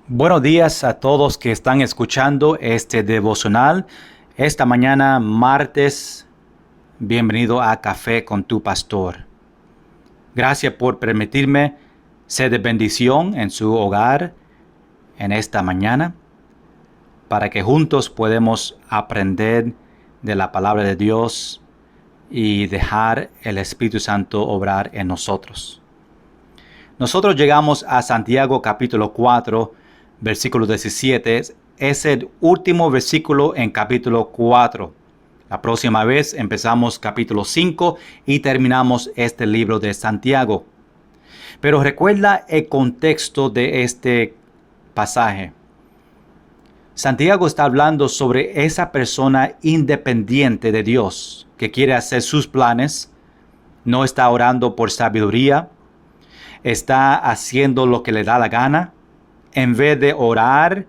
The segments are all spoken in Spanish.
Buenos días a todos que están escuchando este devocional. Esta mañana, martes, bienvenido a Café con tu Pastor. Gracias por permitirme ser de bendición en su hogar en esta mañana, para que juntos podamos aprender de la palabra de Dios y dejar el Espíritu Santo obrar en nosotros. Nosotros llegamos a Santiago capítulo 4, versículo 17. Es el último versículo en capítulo 4. La próxima vez empezamos capítulo 5 y terminamos este libro de Santiago. Pero recuerda el contexto de este pasaje. Santiago está hablando sobre esa persona independiente de Dios que quiere hacer sus planes, no está orando por sabiduría, está haciendo lo que le da la gana, en vez de orar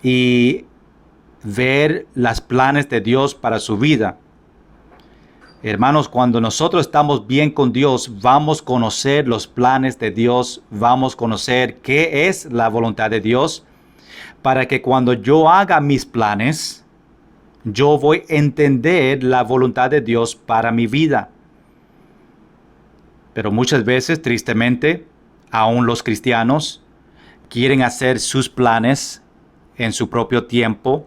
y ver los planes de Dios para su vida. Hermanos, cuando nosotros estamos bien con Dios, vamos a conocer los planes de Dios, vamos a conocer qué es la voluntad de Dios, para que cuando yo haga mis planes, yo voy a entender la voluntad de Dios para mi vida. Pero muchas veces, tristemente, aún los cristianos quieren hacer sus planes en su propio tiempo,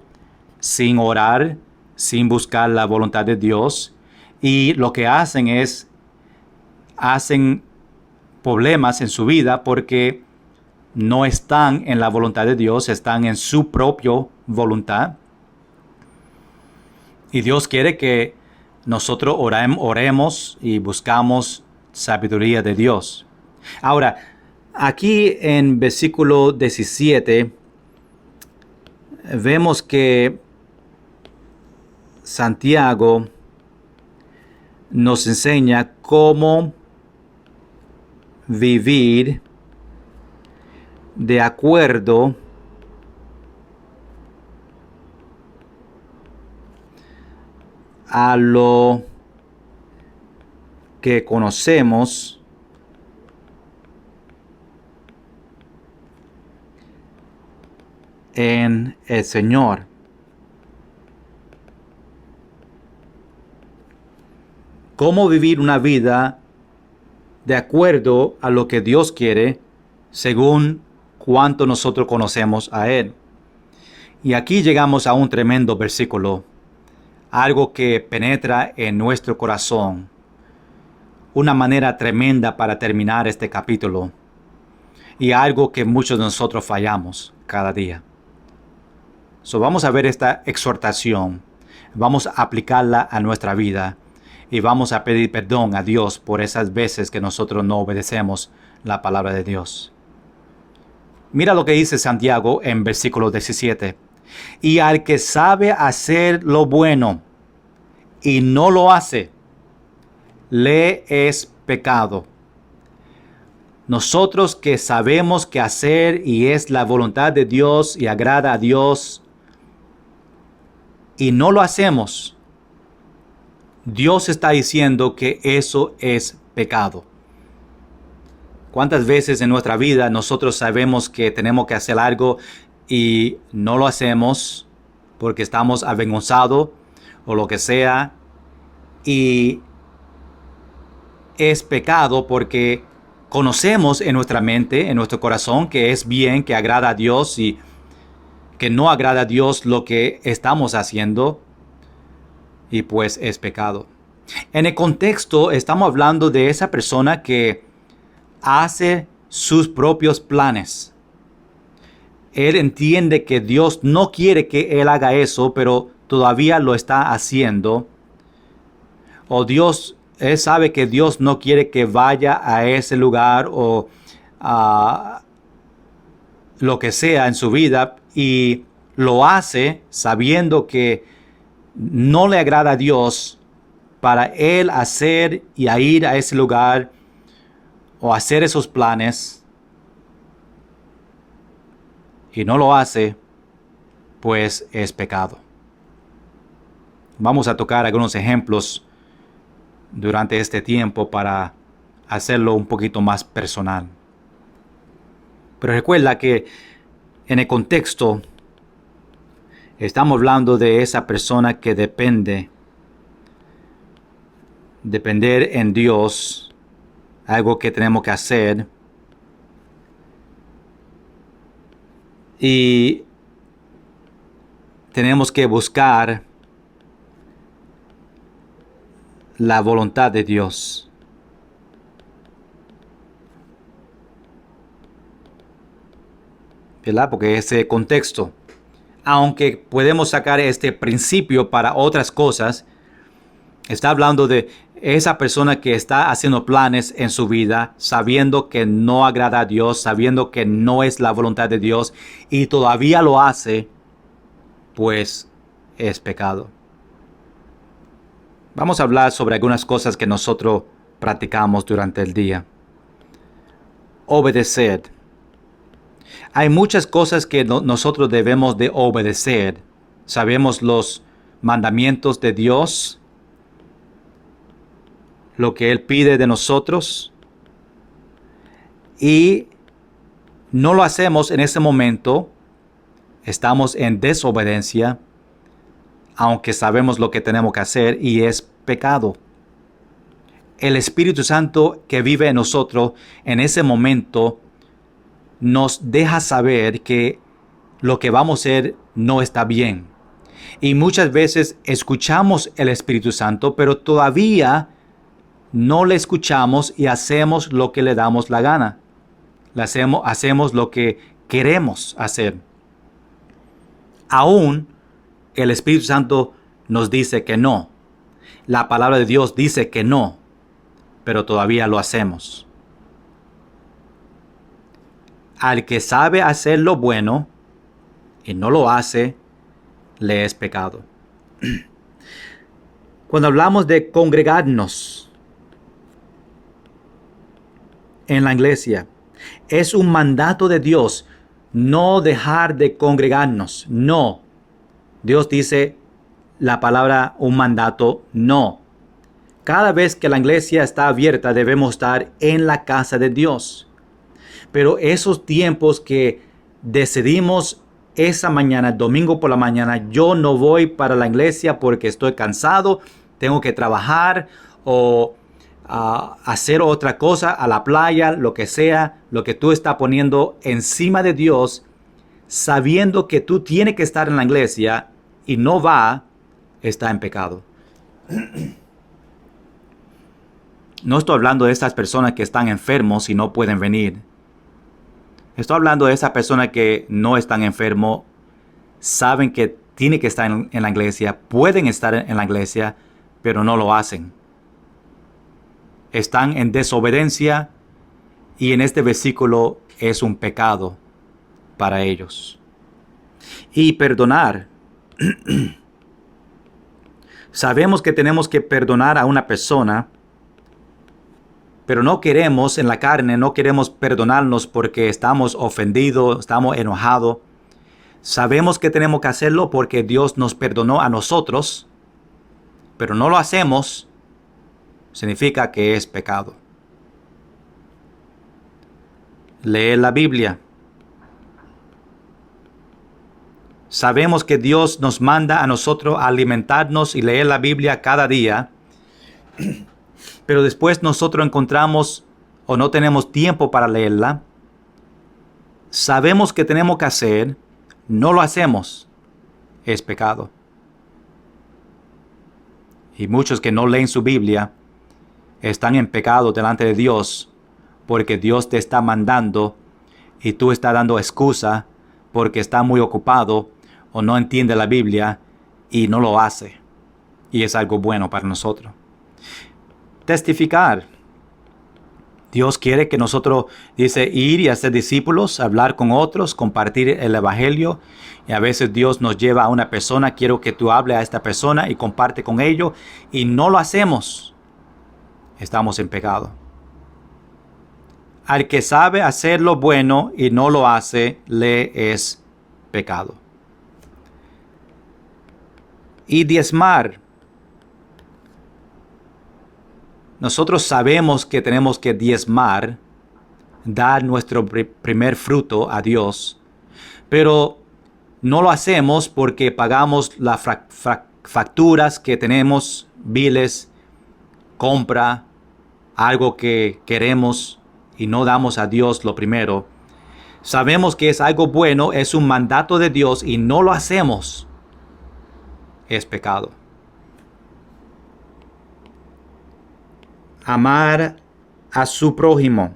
sin orar, sin buscar la voluntad de Dios. Y lo que hacen hacen problemas en su vida porque no están en la voluntad de Dios, están en su propia voluntad. Y Dios quiere que nosotros oremos y buscamos sabiduría de Dios. Ahora, aquí en versículo 17 vemos que Santiago nos enseña cómo vivir de acuerdo a lo que conocemos en el Señor. Cómo vivir una vida de acuerdo a lo que Dios quiere, según cuánto nosotros conocemos a Él. Y aquí llegamos a un tremendo versículo, algo que penetra en nuestro corazón, una manera tremenda para terminar este capítulo, y algo que muchos de nosotros fallamos cada día. Vamos a ver esta exhortación, vamos a aplicarla a nuestra vida y vamos a pedir perdón a Dios por esas veces que nosotros no obedecemos la palabra de Dios. Mira lo que dice Santiago en versículo 17. Y al que sabe hacer lo bueno y no lo hace, le es pecado. Nosotros que sabemos qué hacer y es la voluntad de Dios y agrada a Dios y no lo hacemos, Dios está diciendo que eso es pecado. ¿Cuántas veces en nuestra vida nosotros sabemos que tenemos que hacer algo y no lo hacemos porque estamos avergonzados o lo que sea? Y es pecado porque conocemos en nuestra mente, en nuestro corazón, que es bien, que agrada a Dios y que no agrada a Dios lo que estamos haciendo, y pues es pecado. En el contexto estamos hablando de esa persona que hace sus propios planes. Él entiende que Dios no quiere que él haga eso, pero todavía lo está haciendo. O él sabe que Dios no quiere que vaya a ese lugar o a lo que sea en su vida, y lo hace sabiendo que no le agrada a Dios para él hacer y a ir a ese lugar o hacer esos planes, y no lo hace, pues es pecado. Vamos a tocar algunos ejemplos durante este tiempo para hacerlo un poquito más personal. Pero recuerda que En el contexto, estamos hablando de esa persona que depender en Dios, algo que tenemos que hacer. Y tenemos que buscar la voluntad de Dios. ¿Verdad? Porque ese contexto, aunque podemos sacar este principio para otras cosas, está hablando de esa persona que está haciendo planes en su vida, sabiendo que no agrada a Dios, sabiendo que no es la voluntad de Dios y todavía lo hace, pues es pecado. Vamos a hablar sobre algunas cosas que nosotros practicamos durante el día. Obedecer. Hay muchas cosas que nosotros debemos de obedecer. Sabemos los mandamientos de Dios, lo que Él pide de nosotros, y no lo hacemos en ese momento. Estamos en desobediencia, aunque sabemos lo que tenemos que hacer, y es pecado. El Espíritu Santo que vive en nosotros en ese momento nos deja saber que lo que vamos a hacer no está bien. Y muchas veces escuchamos el Espíritu Santo, pero todavía no le escuchamos y hacemos lo que le damos la gana. Hacemos lo que queremos hacer. Aún el Espíritu Santo nos dice que no. La palabra de Dios dice que no, pero todavía lo hacemos. Al que sabe hacer lo bueno y no lo hace, le es pecado. Cuando hablamos de congregarnos en la iglesia, es un mandato de Dios no dejar de congregarnos. No. Dios dice la palabra un mandato, no. Cada vez que la iglesia está abierta, debemos estar en la casa de Dios. Pero esos tiempos que decidimos esa mañana, domingo por la mañana, yo no voy para la iglesia porque estoy cansado, tengo que trabajar o hacer otra cosa, a la playa, lo que sea, lo que tú estás poniendo encima de Dios, sabiendo que tú tienes que estar en la iglesia y no va, está en pecado. No estoy hablando de estas personas que están enfermos y no pueden venir. Estoy hablando de esas personas que no están enfermos, saben que tienen que estar en la iglesia, pueden estar en la iglesia, pero no lo hacen. Están en desobediencia y en este versículo es un pecado para ellos. Y perdonar. Sabemos que tenemos que perdonar a una persona, pero no queremos en la carne, no queremos perdonarnos porque estamos ofendidos, estamos enojados. Sabemos que tenemos que hacerlo porque Dios nos perdonó a nosotros, pero no lo hacemos, significa que es pecado. Leer la Biblia. Sabemos que Dios nos manda a nosotros a alimentarnos y leer la Biblia cada día, pero después nosotros encontramos o no tenemos tiempo para leerla. Sabemos que tenemos que hacer, no lo hacemos, es pecado. Y muchos que no leen su Biblia están en pecado delante de Dios porque Dios te está mandando y tú estás dando excusa porque está muy ocupado o no entiende la Biblia y no lo hace. Y es algo bueno para nosotros. Testificar. Dios quiere que nosotros, dice, ir y hacer discípulos, hablar con otros, compartir el evangelio. Y a veces Dios nos lleva a una persona, quiero que tú hables a esta persona y comparte con ellos. Y no lo hacemos. Estamos en pecado. Al que sabe hacer lo bueno y no lo hace, le es pecado. Y diezmar. Nosotros sabemos que tenemos que diezmar, dar nuestro primer fruto a Dios, Pero no lo hacemos porque pagamos las facturas que tenemos, biles, compra, algo que queremos y no damos a Dios lo primero. Sabemos que es algo bueno, es un mandato de Dios y no lo hacemos. Es pecado. Amar a su prójimo.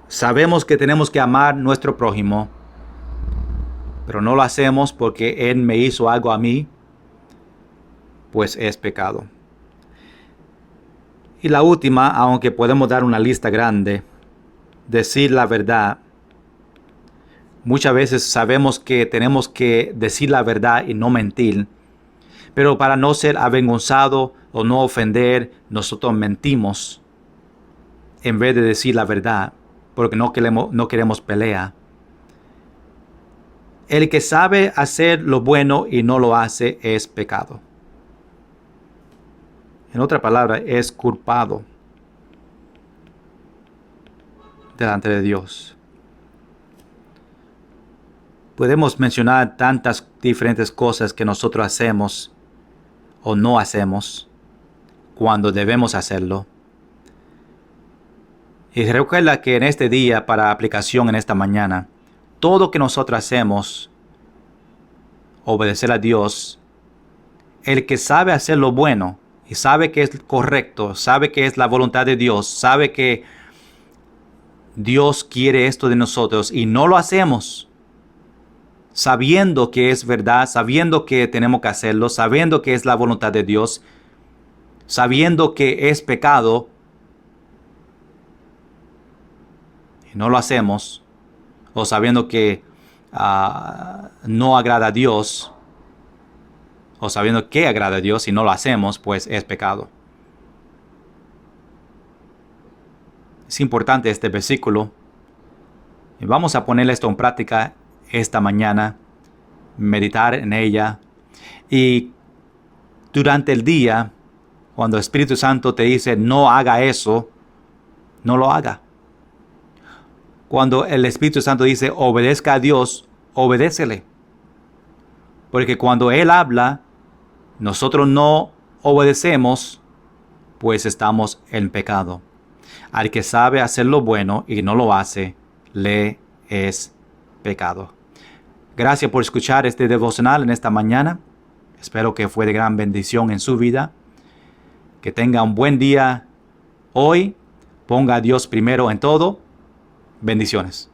Sabemos que tenemos que amar a nuestro prójimo, pero no lo hacemos porque Él me hizo algo a mí, pues es pecado. Y la última, aunque podemos dar una lista grande, decir la verdad. Muchas veces sabemos que tenemos que decir la verdad y no mentir, pero para no ser avergonzado o no ofender, nosotros mentimos en vez de decir la verdad, porque no queremos pelea. El que sabe hacer lo bueno y no lo hace es pecado. En otra palabra, es culpado delante de Dios. Podemos mencionar tantas diferentes cosas que nosotros hacemos o no hacemos cuando debemos hacerlo. Y recuerda que en este día, para aplicación en esta mañana, todo que nosotros hacemos, obedecer a Dios, el que sabe hacer lo bueno y sabe que es correcto, sabe que es la voluntad de Dios, sabe que Dios quiere esto de nosotros y no lo hacemos, sabiendo que es verdad, sabiendo que tenemos que hacerlo, sabiendo que es la voluntad de Dios, sabiendo que es pecado, y no lo hacemos, o sabiendo que no agrada a Dios, o sabiendo que agrada a Dios y no lo hacemos, pues es pecado. Es importante este versículo. Y vamos a poner esto en práctica esta mañana, meditar en ella. Y durante el día, cuando el Espíritu Santo te dice no haga eso, no lo haga. Cuando el Espíritu Santo dice obedezca a Dios, obedécele. Porque cuando Él habla, nosotros no obedecemos, pues estamos en pecado. Al que sabe hacer lo bueno y no lo hace, le es pecado. Gracias por escuchar este devocional en esta mañana. Espero que fue de gran bendición en su vida. Que tenga un buen día hoy. Ponga a Dios primero en todo. Bendiciones.